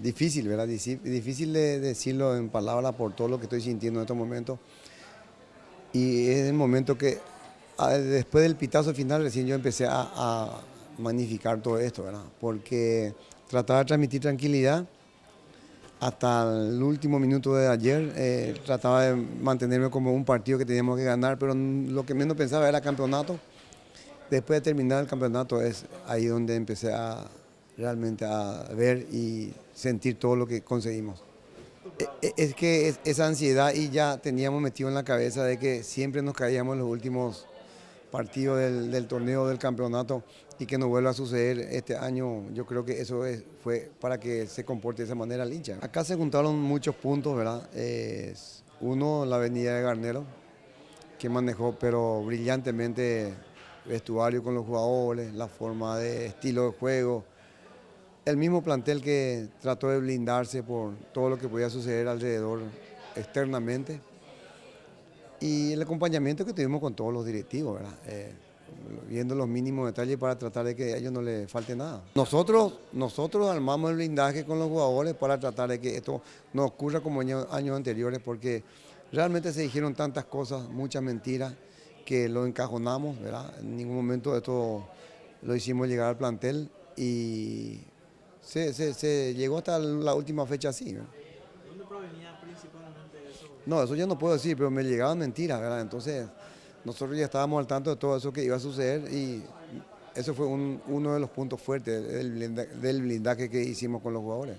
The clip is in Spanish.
Difícil, ¿verdad? Difícil de decirlo en palabras por todo lo que estoy sintiendo en estos momentos. Y es el momento que, después del pitazo final, recién yo empecé a magnificar todo esto, ¿verdad? Porque trataba de transmitir tranquilidad hasta el último minuto de ayer. Trataba de mantenerme como un partido que teníamos que ganar, pero lo que menos pensaba era campeonato. Después de terminar el campeonato es ahí donde empecé a realmente a ver y sentir todo lo que conseguimos. Es que esa ansiedad y ya teníamos metido en la cabeza de que siempre nos caíamos en los últimos partidos del torneo del campeonato y que no vuelva a suceder este año. Yo creo que eso fue para que se comporte de esa manera el hincha. Acá se juntaron muchos puntos, ¿verdad? Uno, la avenida de Garnero, que manejó pero brillantemente vestuario con los jugadores, la forma de estilo de juego, el mismo plantel que trató de blindarse por todo lo que podía suceder alrededor externamente y el acompañamiento que tuvimos con todos los directivos, ¿verdad? Viendo los mínimos detalles para tratar de que a ellos no les falte nada. Nosotros armamos el blindaje con los jugadores para tratar de que esto no ocurra como años anteriores, porque realmente se dijeron tantas cosas, muchas mentiras, que lo encajonamos, ¿verdad? En ningún momento esto lo hicimos llegar al plantel y se llegó hasta la última fecha así, ¿verdad? ¿De dónde provenía principalmente eso? No, eso ya no puedo decir, pero me llegaban mentiras, ¿verdad? Entonces, nosotros ya estábamos al tanto de todo eso que iba a suceder y eso fue uno de los puntos fuertes del blindaje que hicimos con los jugadores.